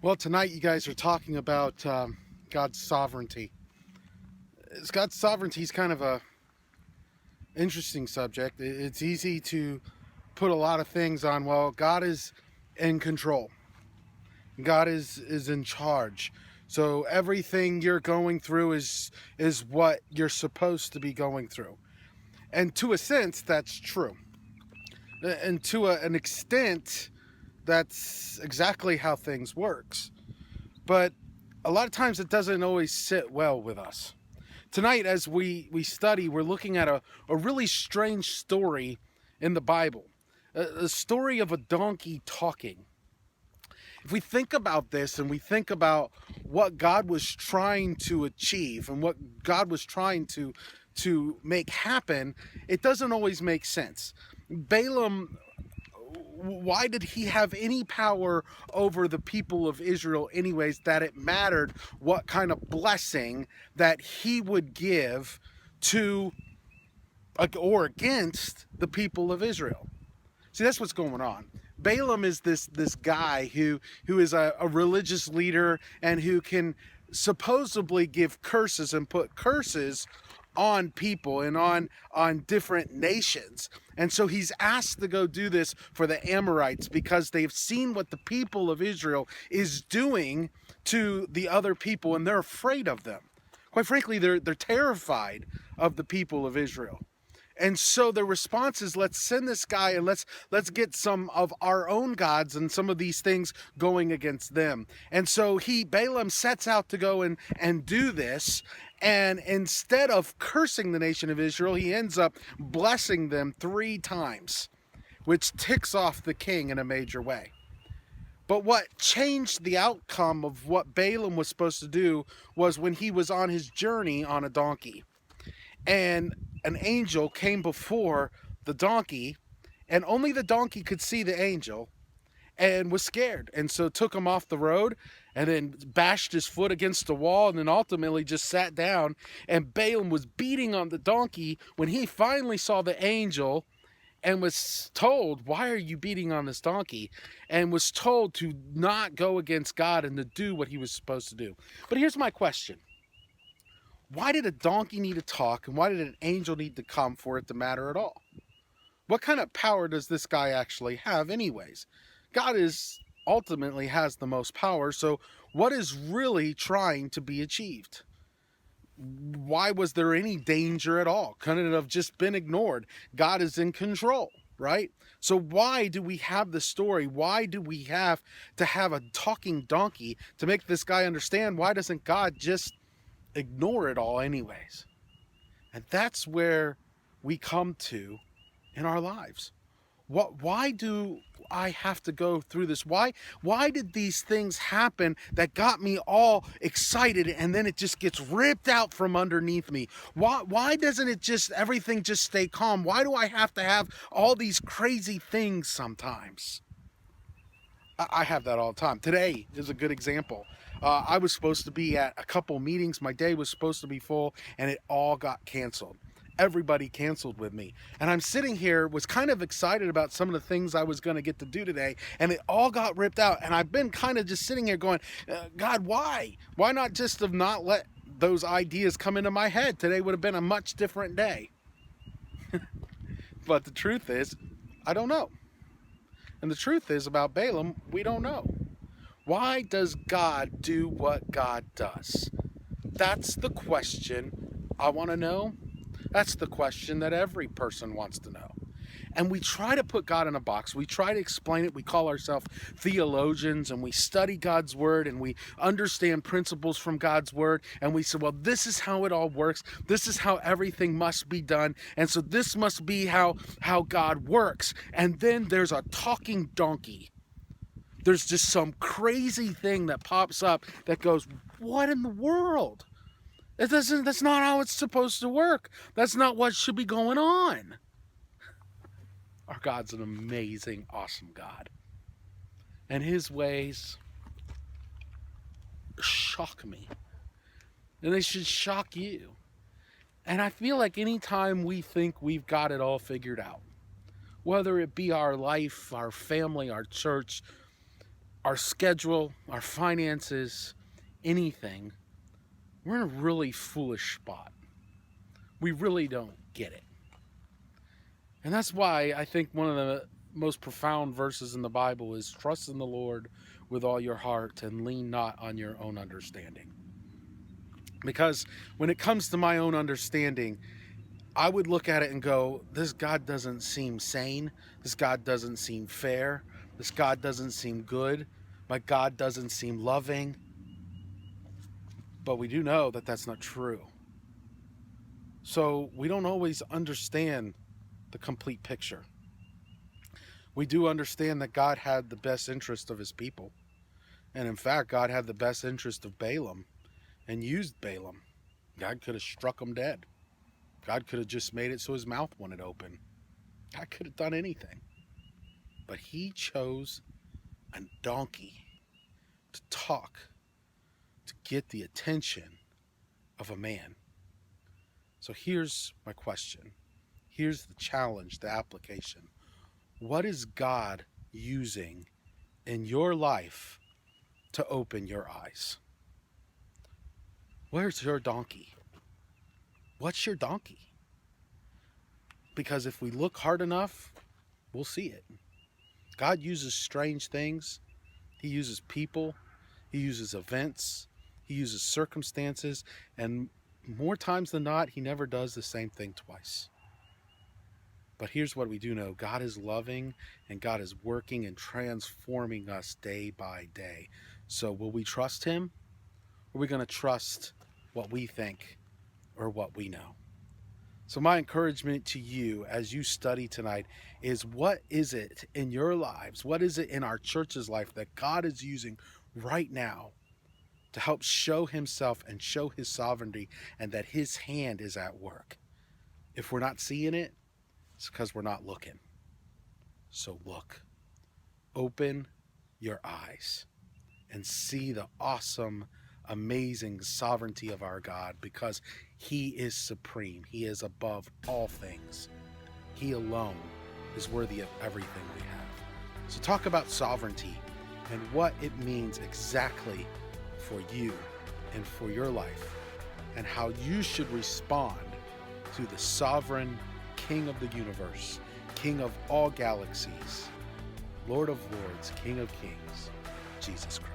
Well, tonight you guys are talking about God's sovereignty. God's sovereignty is kind of a interesting subject. It's easy to put a lot of things on. Well, God is in control. God is in charge. So everything you're going through is what you're supposed to be going through. And to a sense, that's true. And to an extent, that's exactly how things works. But a lot of times it doesn't always sit well with us. Tonight, as we study, we're looking at a really strange story in the Bible, a story of a donkey talking. If we think about this and we think about what God was trying to achieve and what God was trying to make happen, it doesn't always make sense. Balaam, why did he have any power over the people of Israel anyways, that it mattered what kind of blessing that he would give to or against the people of Israel? See, that's what's going on. Balaam is this guy who is a religious leader and who can supposedly give curses and put curses on people and on different nations. And so he's asked to go do this for the Amorites because they've seen what the people of Israel is doing to the other people, and they're afraid of them. Quite frankly, they're terrified of the people of Israel. And so the response is, let's send this guy and let's get some of our own gods and some of these things going against them. And so Balaam sets out to go and do this. And instead of cursing the nation of Israel, he ends up blessing them 3 times, which ticks off the king in a major way. But what changed the outcome of what Balaam was supposed to do was when he was on his journey on a donkey. And an angel came before the donkey, and only the donkey could see the angel and was scared, and so took him off the road and then bashed his foot against the wall, and then ultimately just sat down. And Balaam was beating on the donkey when he finally saw the angel and was told, why are you beating on this donkey? And was told to not go against God and to do what he was supposed to do. But here's my question. Why did a donkey need to talk, and why did an angel need to come for it to matter at all? What kind of power does this guy actually have anyways? God ultimately has the most power, so what is really trying to be achieved? Why was there any danger at all? Couldn't it have just been ignored? God is in control, right? So why do we have the story? Why do we have to have a talking donkey to make this guy understand? Why doesn't God just ignore it all anyways? And that's where we come to in our lives. Why do I have to go through this? Why did these things happen that got me all excited and then it just gets ripped out from underneath me? Why doesn't it just everything just stay calm? Why do I have to have all these crazy things sometimes? I have that all the time. Today is a good example. I was supposed to be at a couple meetings. My day was supposed to be full, and it all got canceled. Everybody canceled with me. And I'm sitting here, was kind of excited about some of the things I was going to get to do today, and it all got ripped out. And I've been kind of just sitting here going, God, why? Why not just have not let those ideas come into my head? Today would have been a much different day. But the truth is, I don't know. And the truth is about Balaam, we don't know. Why does God do what God does? That's the question I want to know. That's the question that every person wants to know. And we try to put God in a box. We try to explain it. We call ourselves theologians, and we study God's word, and we understand principles from God's word. And we say, well, this is how it all works. This is how everything must be done. And so this must be how God works. And then there's a talking donkey. There's just some crazy thing that pops up that goes, what in the world? That's not how it's supposed to work. That's not what should be going on. Our God's an amazing, awesome God. And his ways shock me. And they should shock you. And I feel like anytime we think we've got it all figured out, whether it be our life, our family, our church, our schedule, our finances, anything, we're in a really foolish spot. We really don't get it. And that's why I think one of the most profound verses in the Bible is trust in the Lord with all your heart and lean not on your own understanding. Because when it comes to my own understanding, I would look at it and go, this God doesn't seem sane. This God doesn't seem fair. This God doesn't seem good. My God doesn't seem loving. But we do know that that's not true. So we don't always understand the complete picture. We do understand that God had the best interest of his people. And in fact, God had the best interest of Balaam and used Balaam. God could have struck him dead. God could have just made it so his mouth wouldn't open. God could have done anything. But he chose a donkey to talk, to get the attention of a man. So here's my question. Here's the challenge, the application. What is God using in your life to open your eyes? Where's your donkey? What's your donkey? Because if we look hard enough, we'll see it. God uses strange things. He uses people. He uses events. He uses circumstances. And more times than not, he never does the same thing twice. But here's what we do know. God is loving and God is working and transforming us day by day. So will we trust him? Or are we going to trust what we think or what we know? So my encouragement to you as you study tonight is, what is it in your lives? What is it in our church's life that God is using right now to help show himself and show his sovereignty and that his hand is at work? If we're not seeing it, it's because we're not looking. So look, open your eyes and see the awesome, amazing sovereignty of our God, because he is supreme. He is above all things. He alone is worthy of everything we have. So talk about sovereignty and what it means exactly for you and for your life, and how you should respond to the sovereign King of the universe, King of all galaxies, Lord of lords, King of kings, Jesus Christ.